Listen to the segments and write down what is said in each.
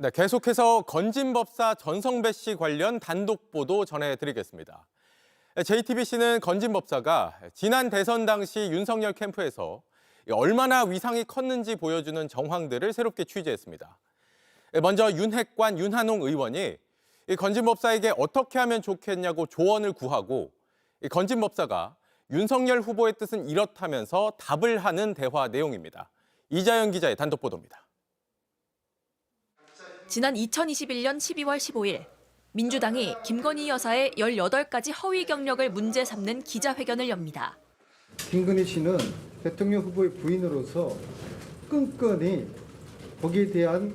네, 계속해서 건진법사 전성배 씨 관련 단독 보도 전해드리겠습니다. JTBC는 건진법사가 지난 대선 당시 윤석열 캠프에서 얼마나 위상이 컸는지 보여주는 정황들을 새롭게 취재했습니다. 먼저 윤핵관 윤한홍 의원이 건진법사에게 어떻게 하면 좋겠냐고 조언을 구하고 건진법사가 윤석열 후보의 뜻은 이렇다면서 답을 하는 대화 내용입니다. 이자연 기자의 단독 보도입니다. 지난 2021년 12월 15일 민주당이 김건희 여사의 18가지 허위 경력을 문제 삼는 기자회견을 엽니다. 김건희 씨는 대통령 후보의 부인으로서 끈끈이 거기에 대한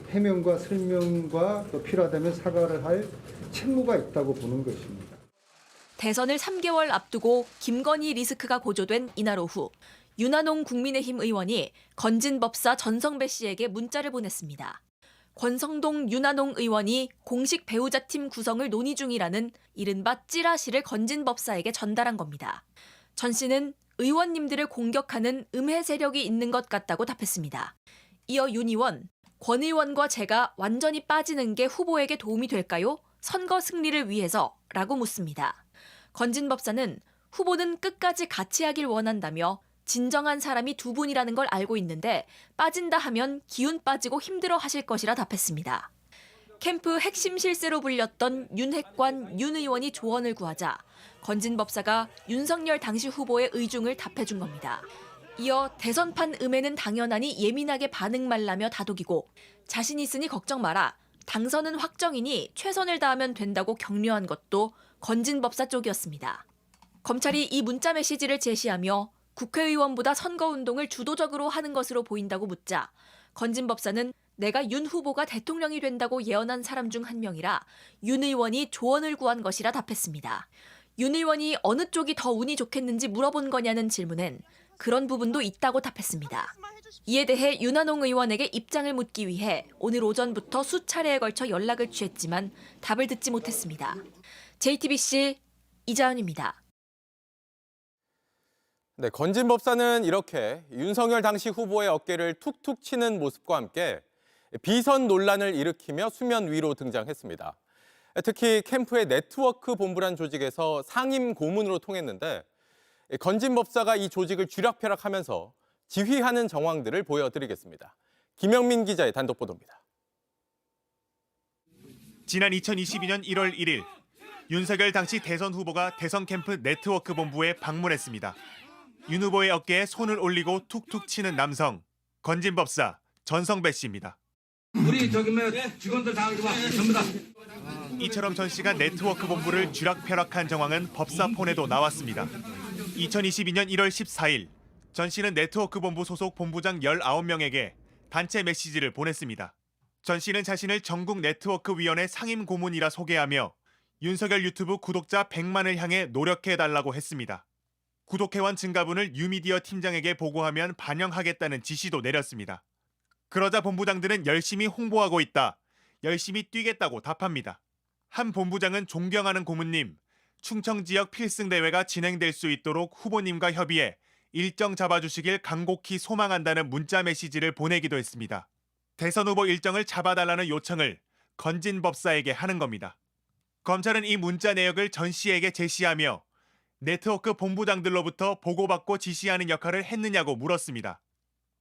해명과 설명과 또 필요하다면 사과를 할 책무가 있다고 보는 것입니다. 대선을 3개월 앞두고 김건희 리스크가 고조된 이날 오후 윤한홍 국민의힘 의원이 건진법사 전성배 씨에게 문자를 보냈습니다. 권성동 윤한홍 의원이 공식 배우자팀 구성을 논의 중이라는 이른바 찌라시를 건진법사에게 전달한 겁니다. 전 씨는 의원님들을 공격하는 음해 세력이 있는 것 같다고 답했습니다. 이어 윤 의원, 권 의원과 제가 완전히 빠지는 게 후보에게 도움이 될까요? 선거 승리를 위해서 라고 묻습니다. 건진법사는 후보는 끝까지 같이 하길 원한다며 진정한 사람이 두 분이라는 걸 알고 있는데 빠진다 하면 기운 빠지고 힘들어 하실 것이라 답했습니다. 캠프 핵심 실세로 불렸던 윤핵관 윤 의원이 조언을 구하자 건진법사가 윤석열 당시 후보의 의중을 답해준 겁니다. 이어 대선판 음해는 당연하니 예민하게 반응 말라며 다독이고 자신 있으니 걱정 마라. 당선은 확정이니 최선을 다하면 된다고 격려한 것도 건진법사 쪽이었습니다. 검찰이 이 문자 메시지를 제시하며 국회의원보다 선거운동을 주도적으로 하는 것으로 보인다고 묻자 건진법사는 내가 윤 후보가 대통령이 된다고 예언한 사람 중 한 명이라 윤 의원이 조언을 구한 것이라 답했습니다. 윤 의원이 어느 쪽이 더 운이 좋겠는지 물어본 거냐는 질문엔 그런 부분도 있다고 답했습니다. 이에 대해 윤한홍 의원에게 입장을 묻기 위해 오늘 오전부터 수차례에 걸쳐 연락을 취했지만 답을 듣지 못했습니다. JTBC 이자연입니다. 네, 건진법사는 이렇게 윤석열 당시 후보의 어깨를 툭툭 치는 모습과 함께 비선 논란을 일으키며 수면 위로 등장했습니다. 특히 캠프의 네트워크 본부란 조직에서 상임 고문으로 통했는데 건진법사가 이 조직을 쥐락펴락하면서 지휘하는 정황들을 보여드리겠습니다. 김영민 기자의 단독 보도입니다. 지난 2022년 1월 1일 윤석열 당시 대선 후보가 대선 캠프 네트워크 본부에 방문했습니다. 윤 후보의 어깨에 손을 올리고 툭툭 치는 남성, 건진법사 전성배 씨입니다. 우리 직원들 다 전부 다. 이처럼 전 씨가 네트워크 본부를 쥐락펴락한 정황은 법사폰에도 나왔습니다. 2022년 1월 14일 전 씨는 네트워크 본부 소속 본부장 19명에게 단체 메시지를 보냈습니다. 전 씨는 자신을 전국 네트워크 위원회 상임 고문이라 소개하며 윤석열 유튜브 구독자 100만을 향해 노력해달라고 했습니다. 구독회원 증가분을 뉴미디어 팀장에게 보고하면 반영하겠다는 지시도 내렸습니다. 그러자 본부장들은 열심히 홍보하고 있다, 열심히 뛰겠다고 답합니다. 한 본부장은 존경하는 고문님, 충청 지역 필승대회가 진행될 수 있도록 후보님과 협의해 일정 잡아주시길 간곡히 소망한다는 문자 메시지를 보내기도 했습니다. 대선 후보 일정을 잡아달라는 요청을 건진법사에게 하는 겁니다. 검찰은 이 문자 내역을 전 씨에게 제시하며 네트워크 본부장들로부터 보고받고 지시하는 역할을 했느냐고 물었습니다.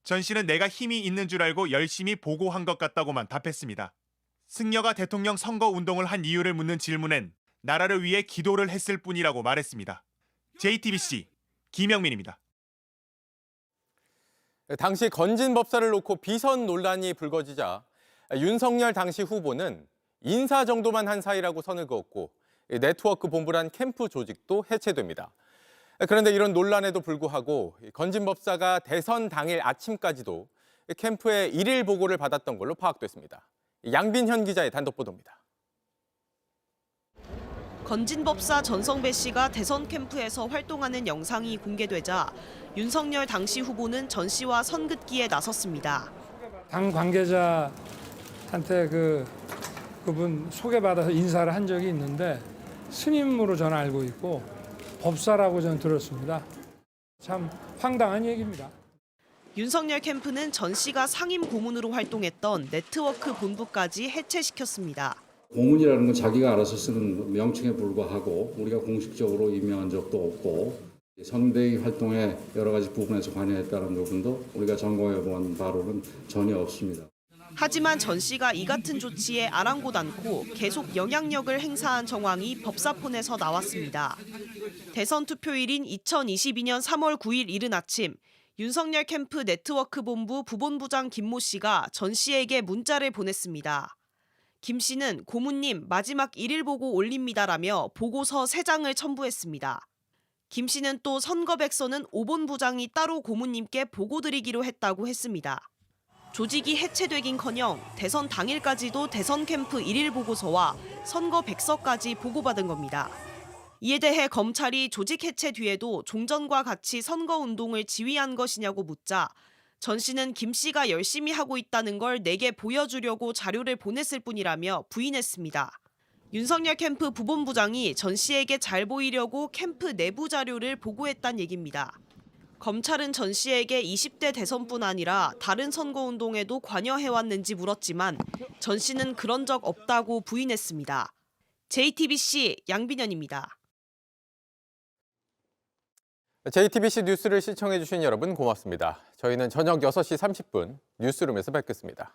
전 씨는 내가 힘이 있는 줄 알고 열심히 보고한 것 같다고만 답했습니다. 승려가 대통령 선거 운동을 한 이유를 묻는 질문엔 나라를 위해 기도를 했을 뿐이라고 말했습니다. JTBC 김영민입니다. 당시 건진법사를 놓고 비선 논란이 불거지자 윤석열 당시 후보는 인사 정도만 한 사이라고 선을 그었고 네트워크 본부란 캠프 조직도 해체됩니다. 그런데 이런 논란에도 불구하고 건진법사가 대선 당일 아침까지도 캠프의 일일 보고를 받았던 걸로 파악됐습니다. 양빈현 기자의 단독 보도입니다. 건진법사 전성배 씨가 대선 캠프에서 활동하는 영상이 공개되자 윤석열 당시 후보는 전 씨와 선긋기에 나섰습니다. 당 관계자한테 그분 소개받아서 인사를 한 적이 있는데 스님으로 저는 알고 있고 법사라고 저는 들었습니다. 참 황당한 얘기입니다. 윤석열 캠프는 전 씨가 상임 고문으로 활동했던 네트워크 본부까지 해체시켰습니다. 고문이라는 건 자기가 알아서 쓰는 명칭에 불과하고 우리가 공식적으로 임명한 적도 없고 선대위 활동의 여러 가지 부분에서 관여했다는 부분도 우리가 점검해 본 바로는 전혀 없습니다. 하지만 전 씨가 이 같은 조치에 아랑곳 않고 계속 영향력을 행사한 정황이 법사폰에서 나왔습니다. 대선 투표일인 2022년 3월 9일 이른 아침 윤석열 캠프 네트워크 본부 부본부장 김모 씨가 전 씨에게 문자를 보냈습니다. 김 씨는 고문님 마지막 1일 보고 올립니다라며 보고서 3장을 첨부했습니다. 김 씨는 또 선거백서는 5본 부장이 따로 고문님께 보고드리기로 했다고 했습니다. 조직이 해체되긴커녕 대선 당일까지도 대선 캠프 1일 보고서와 선거 백서까지 보고받은 겁니다. 이에 대해 검찰이 조직 해체 뒤에도 종전과 같이 선거운동을 지휘한 것이냐고 묻자 전 씨는 김 씨가 열심히 하고 있다는 걸 내게 보여주려고 자료를 보냈을 뿐이라며 부인했습니다. 윤석열 캠프 부본부장이 전 씨에게 잘 보이려고 캠프 내부 자료를 보고했단 얘기입니다. 검찰은 전 씨에게 20대 대선뿐 아니라 다른 선거운동에도 관여해왔는지 물었지만 전 씨는 그런 적 없다고 부인했습니다. JTBC 양빈현입니다. JTBC 뉴스를 시청해주신 여러분 고맙습니다. 저희는 저녁 6시 30분 뉴스룸에서 뵙겠습니다.